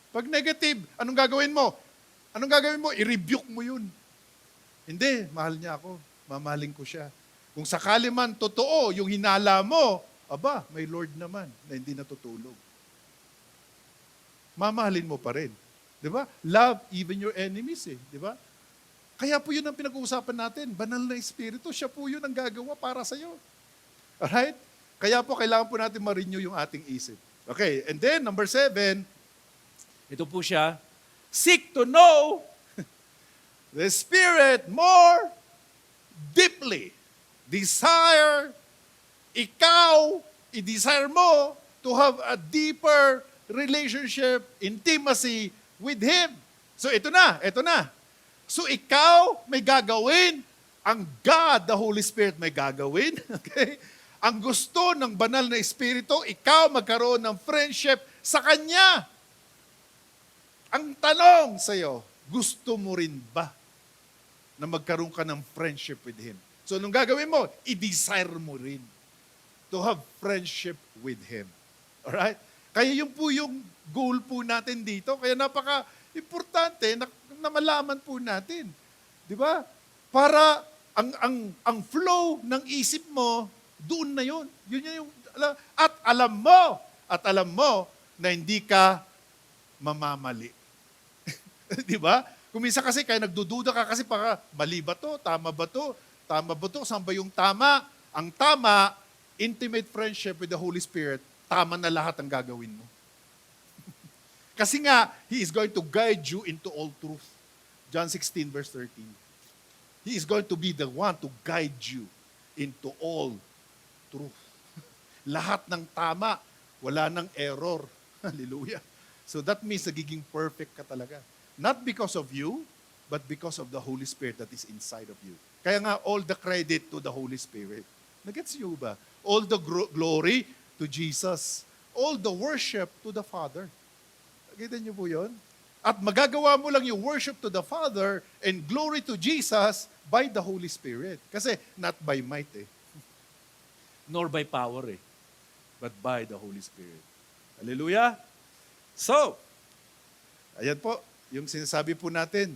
S1: Pag negative, anong gagawin mo? Anong gagawin mo? I-rebuke mo yun. Hindi, mahal niya ako. Mamahalin ko siya. Kung sakali man totoo yung hinala mo, aba, may Lord naman na hindi natutulog. Mamahalin mo pa rin. Di ba? Love even your enemies eh. Di ba? Kaya po yun ang pinag-uusapan natin. Banal na Espiritu, siya po yun ang gagawa para sa'yo. Alright? Kaya po kailangan po natin ma-renew yung ating isip. Okay, and then number 7, ito po siya, seek to know the Spirit more deeply. Desire, ikaw, i-desire mo to have a deeper relationship, intimacy with Him. So ito na. So ikaw may gagawin, ang God, the Holy Spirit may gagawin. Okay? Ang gusto ng banal na Espiritu, ikaw magkaroon ng friendship sa Kanya. Ang tanong sa'yo, gusto mo rin ba na magkaroon ka ng friendship with Him? So, anong gagawin mo? I-desire mo rin to have friendship with Him. Alright? Kaya yun po yung goal po natin dito. Kaya napaka-importante na malaman po natin. Di ba? Para ang flow ng isip mo, doon na yun. Yun yung, at alam mo na hindi ka mamamali. Di ba? Kung minsan kasi kaya nagdududa ka kasi para mali ba to? Tama ba to? Tama ba to? Saan ba yung tama? Ang tama, intimate friendship with the Holy Spirit, tama na lahat ang gagawin mo. Kasi nga, He is going to guide you into all truth. John 16 verse 13. He is going to be the one to guide you into all truth. Lahat ng tama, wala ng error. Hallelujah. So that means nagiging perfect ka talaga. Not because of you, but because of the Holy Spirit that is inside of you. Kaya nga, all the credit to the Holy Spirit. Nagets niyo ba? All the glory to Jesus. All the worship to the Father. Kita niyo po yun? At magagawa mo lang yung worship to the Father and glory to Jesus by the Holy Spirit. Kasi not by might nor by power but by the Holy Spirit. Hallelujah! So, ayan po, yung sinasabi po natin,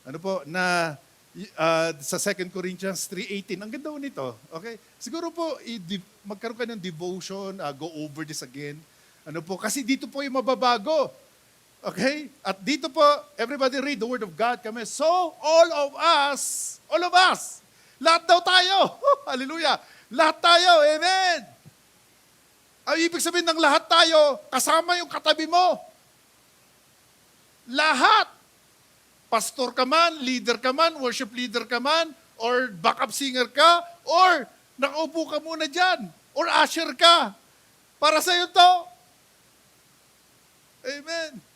S1: ano po, na sa 2 Corinthians 3:18, ang ganda po nito, okay? Siguro po, magkaroon ka ng devotion, go over this again, ano po, kasi dito po yung mababago. Okay? At dito po, everybody read the Word of God kami. So, all of us, lahat daw tayo. Hallelujah. Lahat tayo. Amen. Ang ibig sabihin ng lahat tayo, kasama yung katabi mo. Lahat. Pastor ka man, leader ka man, worship leader ka man, or backup singer ka, or nakaupo ka muna dyan, or usher ka. Para sa'yo to. Amen.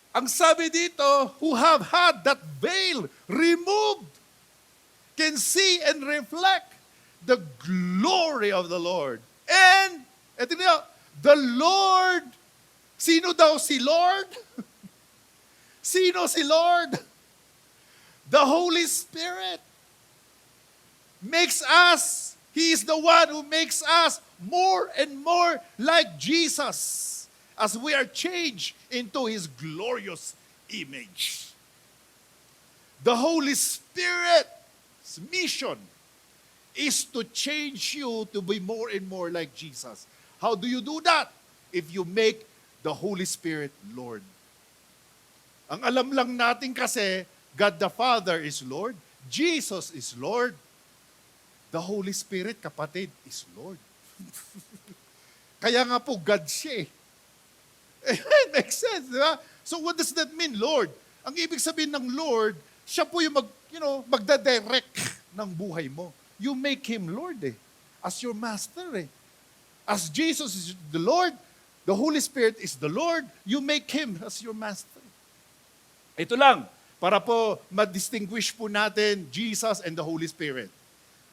S1: Ang sabi dito, who have had that veil removed, can see and reflect the glory of the Lord. And, eto niyo, the Lord, sino daw si Lord? Sino si Lord? The Holy Spirit makes us, He is the one who makes us more and more like Jesus as we are changed into His glorious image. The Holy Spirit's mission is to change you to be more and more like Jesus. How do you do that? If you make the Holy Spirit Lord. Ang alam lang natin kasi, God the Father is Lord, Jesus is Lord, the Holy Spirit, kapatid, is Lord. Kaya nga po, God siya Makes sense, di ba? So what does that mean, Lord? Ang ibig sabihin ng Lord, siya po yung magda-direct ng buhay mo. You make Him Lord as your master As Jesus is the Lord, the Holy Spirit is the Lord, you make Him as your master. Ito lang, para po ma-distinguish po natin Jesus and the Holy Spirit.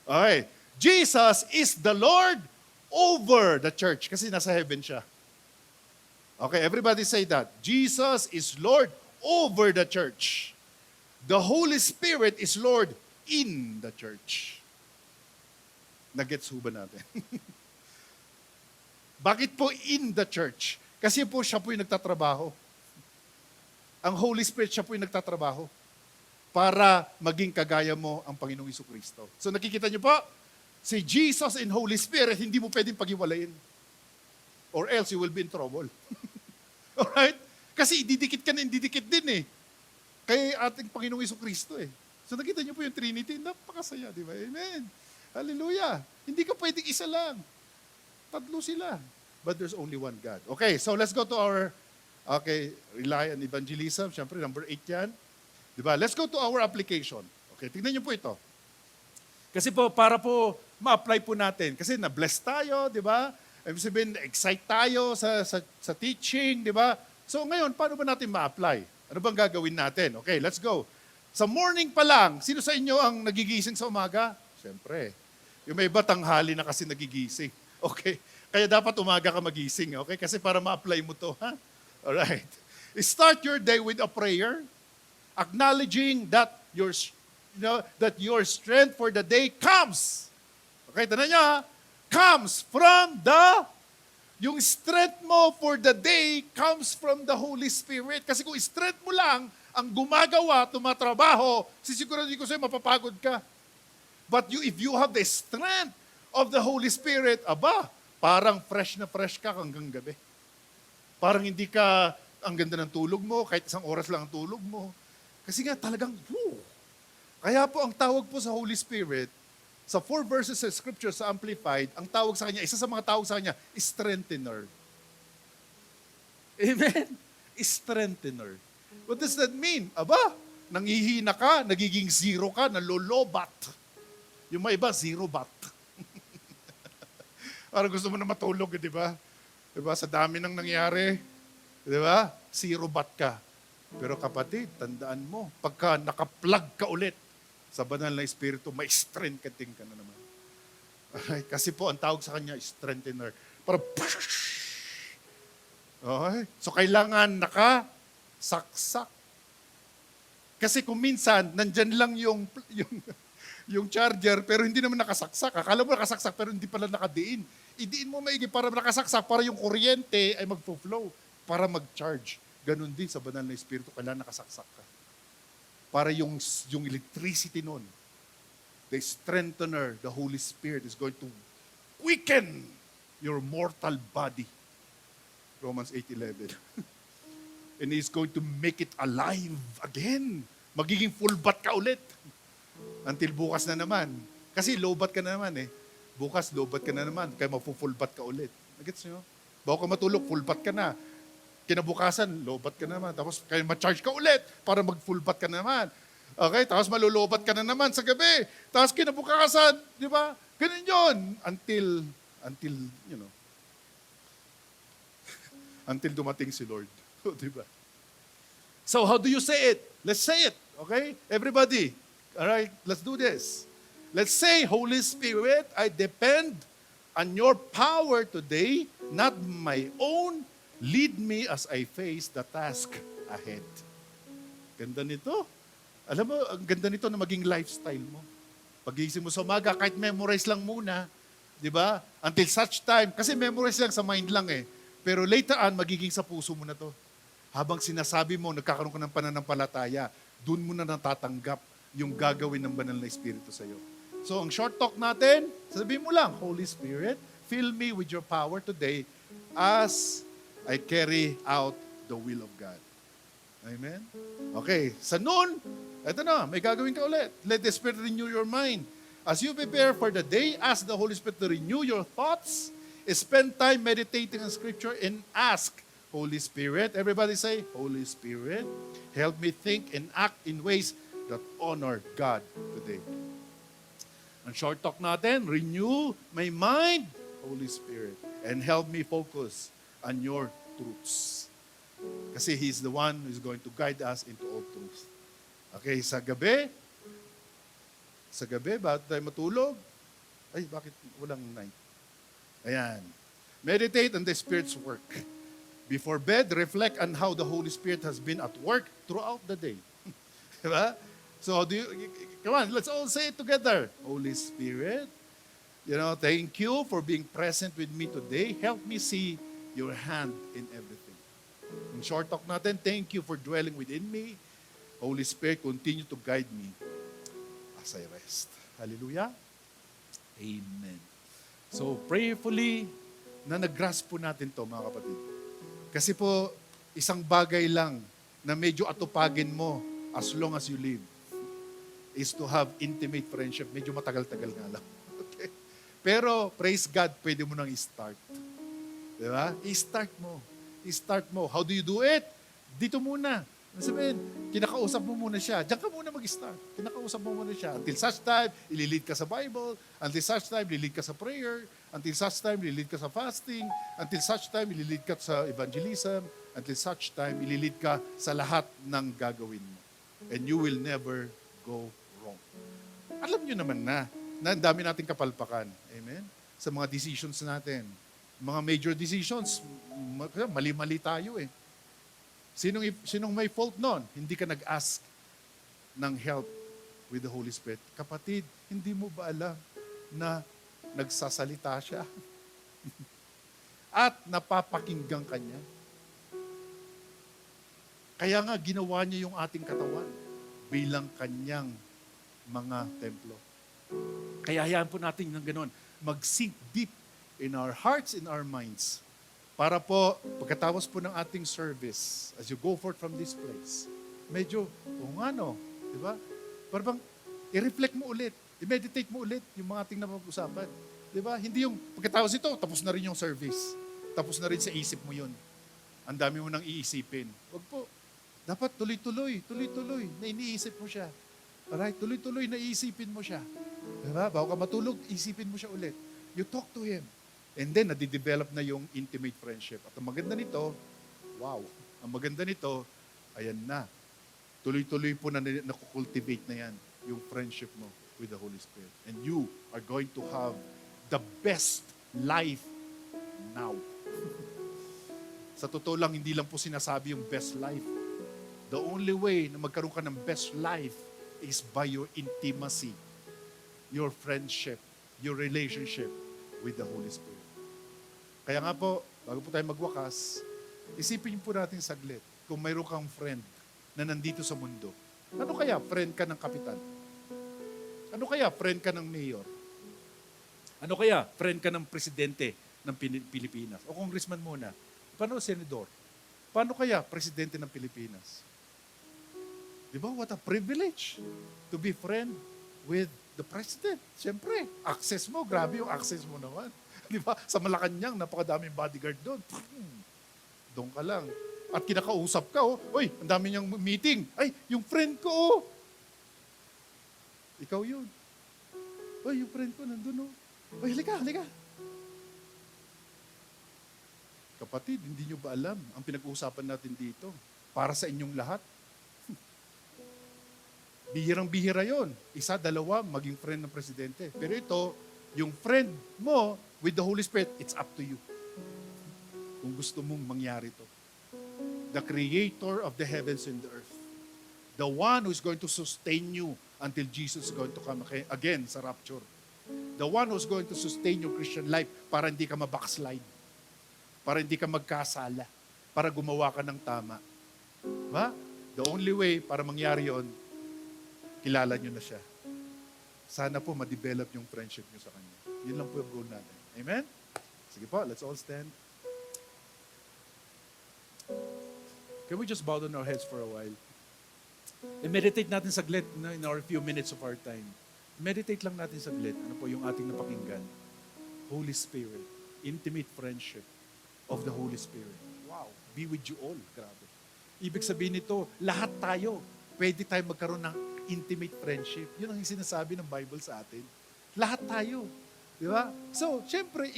S1: Okay. Jesus is the Lord over the church kasi nasa heaven siya. Okay, everybody say that. Jesus is Lord over the church. The Holy Spirit is Lord in the church. Nagets ho ba natin? Bakit po in the church? Kasi po siya po yung nagtatrabaho. Ang Holy Spirit, siya po yung nagtatrabaho para maging kagaya mo ang Panginoong Jesucristo. So nakikita niyo po, si Jesus and Holy Spirit, hindi mo pwedeng paghiwalayin. Or else you will be in trouble. Alright? Kasi ididikit ka na, ididikit din kay ating Panginoong Jesucristo So nakita niyo po yung Trinity, napakasaya, di ba? Amen. Hallelujah. Hindi ka pwedeng isa lang. Tatlo sila. But there's only one God. Okay, so let's go to our, rely on evangelism. Siyempre, number 8 yan. Di ba? Let's go to our application. Okay, tingnan niyo po ito. Kasi po, para po ma-apply po natin. Kasi na-bless tayo, di ba? Ibig sabihin, excite tayo sa teaching, di ba? So ngayon, paano ba natin ma-apply? Ano bang gagawin natin? Okay, let's go. Sa morning pa lang, sino sa inyo ang nagigising sa umaga? Siyempre. Yung may iba tanghali na kasi nagigising. Okay? Kaya dapat umaga ka magising, okay? Kasi para ma-apply mo to, ha? Alright. Start your day with a prayer, acknowledging that your strength for the day comes. Okay, tanda niyo ha? Comes from yung strength mo for the day comes from the Holy Spirit. Kasi kung strength mo lang ang gumagawa, tumatrabaho, sisigurado ko sa'yo, mapapagod ka. But if you have the strength of the Holy Spirit, parang fresh na fresh ka hanggang gabi. Parang hindi ka, ang ganda ng tulog mo, kahit isang oras lang ang tulog mo. Kasi nga talagang, Kaya po ang tawag po sa Holy Spirit, sa 4 verses sa Scripture sa Amplified, ang tawag sa kanya, isa sa mga tawag sa kanya, strengthener. Amen? Strengthener. What does that mean? Nangihina ka, nagiging zero ka, nalolobat. Yung may iba, zero bat. Parang gusto mo na matulog, di ba? Di ba? Sa dami nang nangyari, di ba? Zero bat ka. Pero kapatid, tandaan mo, pagka nakaplug ka ulit sa banal na Espiritu, may strengthening ka na naman. Ay, kasi po, ang tawag sa kanya, strengthener. Para, Okay? So kailangan nakasaksak. Kasi kung minsan, nandyan lang yung charger, pero hindi naman nakasaksak. Akala mo nakasaksak, pero hindi pala nakadiin. Idiin mo maigi para nakasaksak, para yung kuryente ay magpo-flow, para mag-charge. Ganon din sa banal na Espiritu, kailangan nakasaksak ka. Para yung electricity nun, the strengthener, the Holy Spirit is going to quicken your mortal body. Romans 8:11. And He's going to make it alive again. Magiging full bat ka ulit. Until bukas na naman. Kasi low bat ka na naman eh. Bukas low bat ka na naman. Kaya mafu-full bat ka ulit. Nagets nyo? Bago ka matulog, full bat ka na. Kinabukasan, low bat ka na naman. Tapos kaya ma-charge ka ulit para mag-full bat ka na naman. Okay? Tapos malulobat ka na naman sa gabi. Tapos kinabukasan, di ba? Ganun yun. Until, you know, until dumating si Lord. Diba? So how do you say it? Let's say it. Okay? Everybody. All right? Let's do this. Let's say, Holy Spirit, I depend on your power today, not my own. Lead me as I face the task ahead. Ganda nito. Alam mo, ang ganda nito na maging lifestyle mo. Pag-iisip mo sa umaga, kahit memorize lang muna, di ba? Until such time, kasi memorize lang sa mind lang eh. Pero later on, magiging sa puso mo na to. Habang sinasabi mo, nagkakaroon ka ng pananampalataya, dun mo na natatanggap yung gagawin ng banal na Espiritu sa iyo. So, ang short talk natin, sabihin mo lang, Holy Spirit, fill me with your power today as I carry out the will of God. Amen? Okay, sa noon, eto na, may gagawin ka ulit. Let the Spirit renew your mind. As you prepare for the day, ask the Holy Spirit to renew your thoughts. Spend time meditating on Scripture and ask, Holy Spirit, everybody say, Holy Spirit, help me think and act in ways that honor God today. Ang short talk natin, renew my mind, Holy Spirit, and help me focus on your truths. Kasi He's the one who's going to guide us into all truth. Okay, sa gabi, bago tayo matulog, ay, bakit walang night? Ayan. Meditate on the Spirit's work. Before bed, reflect on how the Holy Spirit has been at work throughout the day. Diba? So, come on, let's all say it together. Holy Spirit, thank you for being present with me today. Help me see your hand in everything. In short talk natin, thank you for dwelling within me. Holy Spirit, continue to guide me as I rest. Hallelujah. Amen. So, prayerfully, na nag-grasp po natin to, mga kapatid. Kasi po, isang bagay lang na medyo atupagin mo as long as you live is to have intimate friendship. Medyo matagal-tagal nga lang. Okay? Pero, praise God, pwede mo nang i-start. Di ba? I-start mo. I-start mo. How do you do it? Dito muna. Sabihin, kinakausap mo muna siya. Diyan ka muna mag-start. Kinakausap mo muna siya. Until such time, ililid ka sa Bible. Until such time, ililid ka sa prayer. Until such time, ililid ka sa fasting. Until such time, ililid ka sa evangelism. Until such time, ililid ka sa lahat ng gagawin mo. And you will never go wrong. Alam nyo naman na ang dami nating kapalpakan. Amen? Sa mga decisions natin. Mga major decisions, mali-mali tayo eh. Sinong may fault nun? Hindi ka nag-ask ng help with the Holy Spirit. Kapatid, hindi mo ba alam na nagsasalita siya? At napapakinggan ka niya? Kaya nga, ginawa niya yung ating katawan bilang kanyang mga templo. Kaya hayaan po natin ng ganon. Mag-sink deep in our hearts, in our minds. Para po, pagkatapos po ng ating service, as you go forth from this place, medyo, di ba? Para bang, i-reflect mo ulit, i-meditate mo ulit yung mga ating napag-usapan. Di ba? Hindi yung, pagkatapos ito, tapos na rin yung service. Tapos na rin sa isip mo yun. Ang dami mo nang iisipin. Wag po. Dapat tuloy-tuloy, na iniisip mo siya. Alright? Tuloy-tuloy na iisipin mo siya. Di ba? Bago ka matulog, isipin mo siya ulit. You talk to Him. And then, nadidevelop na yung intimate friendship. At ang maganda nito, wow, ang maganda nito, ayan na. Tuloy-tuloy po na nakukultivate na yan, yung friendship mo with the Holy Spirit. And you are going to have the best life now. Sa totoo lang, hindi lang po sinasabi yung best life. The only way na magkaroon ka ng best life is by your intimacy, your friendship, your relationship with the Holy Spirit. Kaya nga po, bago po tayo magwakas, isipin po natin saglit, kung mayroon kang friend na nandito sa mundo, ano kaya friend ka ng kapitan? Ano kaya friend ka ng mayor? Ano kaya friend ka ng presidente ng Pilipinas? O congressman muna. Paano senador? Paano kaya presidente ng Pilipinas? Di ba? What a privilege to be friend with the president. Siyempre, access mo, grabe yung access mo naman. Di ba? Sa Malacanang, napakadaming bodyguard doon. Doon ka lang. At kinakausap ka, oh. Uy, ang dami niyang meeting. Ay, yung friend ko, oh. Ikaw yun. Uy, yung friend ko nandun, oh. Uy, halika. Kapatid, hindi nyo ba alam ang pinag-uusapan natin dito? Para sa inyong lahat. Bihirang-bihira yon. Isa, dalawa, maging friend ng presidente. Pero ito, yung friend mo with the Holy Spirit, it's up to you. Kung gusto mong mangyari to. The Creator of the heavens and the earth. The one who is going to sustain you until Jesus is going to come again sa rapture. The one who is going to sustain your Christian life para hindi ka mabackslide. Para hindi ka magkasala. Para gumawa ka ng tama. Ba? The only way para mangyari yon, kilala nyo na siya. Sana po ma-develop yung friendship nyo sa Kanya. Yun lang po yung goal natin. Amen? Sige po, let's all stand. Can we just bow down our heads for a while? And meditate natin saglit in our few minutes of our time. Meditate lang natin saglit. Ano po yung ating napakinggan? Holy Spirit. Intimate friendship of the Holy Spirit. Wow. Be with you all. Grabe. Ibig sabihin nito, lahat tayo, pwede tayo magkaroon ng intimate friendship. Yun ang sinasabi ng Bible sa atin. Lahat tayo. Di ba? So, syempre,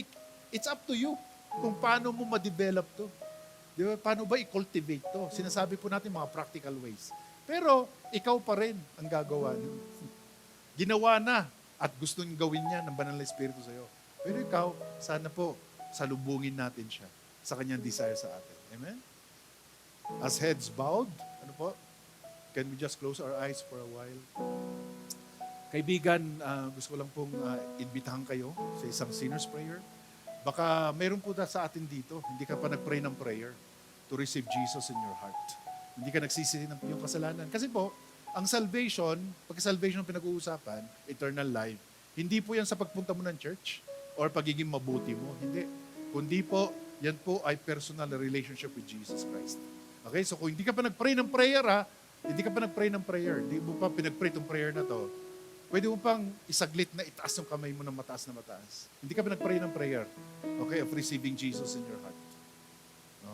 S1: it's up to you kung paano mo ma-develop to. Di ba? Paano ba i-cultivate to? Sinasabi po natin mga practical ways. Pero, ikaw pa rin ang gagawa niyo. Ginawa na at gusto niyong gawin niya ng banal na Espiritu sa iyo. Pero ikaw, sana po, salubungin natin siya sa kanyang desire sa atin. Amen? As heads bowed, ano po? Can we just close our eyes for a while? Kaibigan, gusto ko lang pong imbitahan kayo sa isang sinner's prayer. Baka mayroon po sa atin dito, hindi ka pa nag-pray ng prayer to receive Jesus in your heart. Hindi ka nagsisisi ng iyong kasalanan. Kasi po, ang salvation, pagka-salvation ang pinag-uusapan, eternal life, hindi po yan sa pagpunta mo ng church or pagiging mabuti mo. Hindi. Kundi po, yan po ay personal relationship with Jesus Christ. Okay? So kung hindi ka pa nag-pray ng prayer, hindi ka pa nag-pray ng prayer, hindi mo pa pinag-pray itong prayer na to, pwede mo pang isaglit na itaas yung kamay mo ng mataas na mataas. Hindi ka pa nag-pray ng prayer, okay, of receiving Jesus in your heart.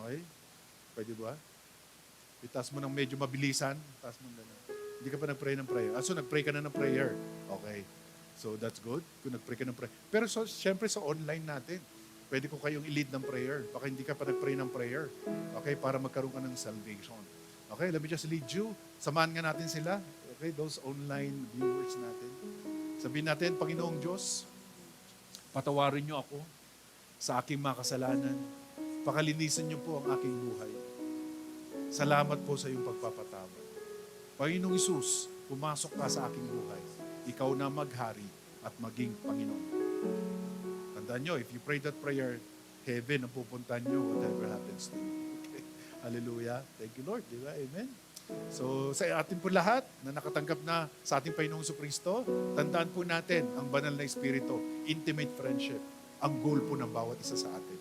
S1: Okay? Pwede ba? Itaas mo ng medyo mabilisan, itaas mo na. Hindi ka pa nag-pray ng prayer. So, nag-pray ka na ng prayer. Okay. So, that's good. Kung nag-pray ka ng prayer. Pero, syempre, sa online natin, pwede ko kayong i-lead ng prayer. Baka hindi ka pa nag-pray ng prayer. Okay? Para magkaroon ka ng salvation. Okay? Let me just lead you. Samahan nga natin sila. Okay? Those online viewers natin. Sabihin natin, Panginoong Diyos, patawarin niyo ako sa aking mga kasalanan. Pakalinisan niyo po ang aking buhay. Salamat po sa iyong pagpapatawad. Panginoong Isus, pumasok ka sa aking buhay. Ikaw na maghari at maging Panginoon. Tandaan nyo, if you pray that prayer, heaven ang pupuntahan nyo, whatever happens to you. Okay. Hallelujah. Thank you, Lord. Diba? Amen. So, sa atin po lahat na nakatanggap na sa ating Panginoong Jesucristo, tandaan po natin ang banal na Espiritu, intimate friendship, ang goal po ng bawat isa sa atin.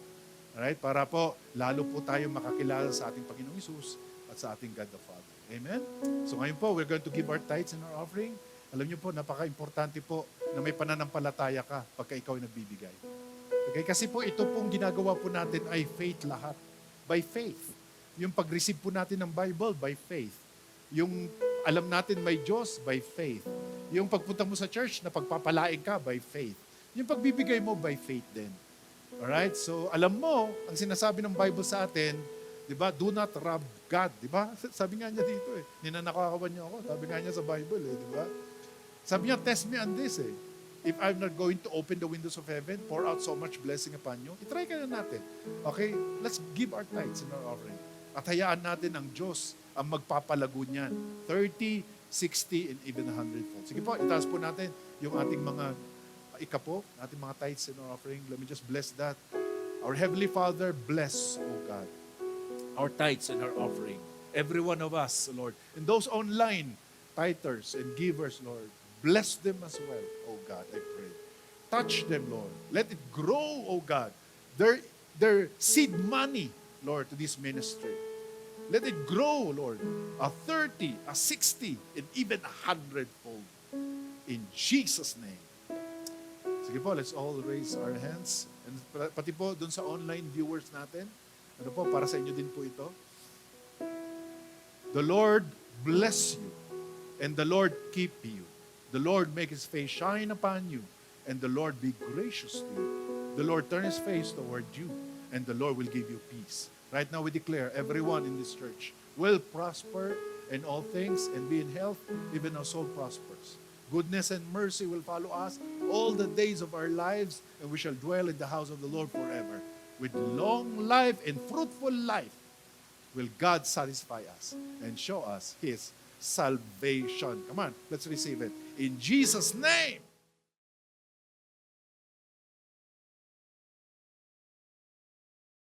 S1: Alright? Para po, lalo po tayo makakilala sa ating Panginoong Isus at sa ating God the Father. Amen? So ngayon po, we're going to give our tithes and our offering. Alam niyo po, napaka-importante po na may pananampalataya ka pagka ikaw ay nagbibigay. Okay? Kasi po, ito pong ginagawa po natin ay faith lahat. By faith. Yung pag-receive po natin ng Bible, by faith. Yung alam natin may Diyos, by faith. Yung pagpunta mo sa church, na pagpapalain ka, by faith. Yung pagbibigay mo, by faith din. Alright? So, alam mo, ang sinasabi ng Bible sa atin, di ba? Do not rob God. Di ba? Sabi nga niya dito ninanakawan niyo ako. Sabi nga niya sa Bible di ba? Sabi niya, test me on this if I'm not going to open the windows of heaven, pour out so much blessing upon you, itry ka na natin. Okay? Let's give our tithes and our offering. At hayaan natin ang Diyos ang magpapalago niyan. 30, 60, and even 100-fold. Sige po, itaas po natin yung ating mga ikapo, ating mga tithes and our offering. Let me just bless that. Our Heavenly Father, bless, O God, our tithes and our offering. Every one of us, Lord. And those online tithers and givers, Lord, bless them as well, O God, I pray. Touch them, Lord. Let it grow, O God. Their seed money, Lord, to this ministry. Let it grow, Lord, a 30, a 60, and even 100-fold. In Jesus' name. Sige po, let's all raise our hands. And pati po, dun sa online viewers natin, ano po, para sa inyo din po ito. The Lord bless you, and the Lord keep you. The Lord make His face shine upon you, and the Lord be gracious to you. The Lord turn His face toward you, and the Lord will give you peace. Right now we declare everyone in this church will prosper in all things and be in health, even our soul prospers. Goodness and mercy will follow us all the days of our lives, and we shall dwell in the house of the Lord forever. With long life and fruitful life will God satisfy us and show us His salvation. Come on, let's receive it. In Jesus' name.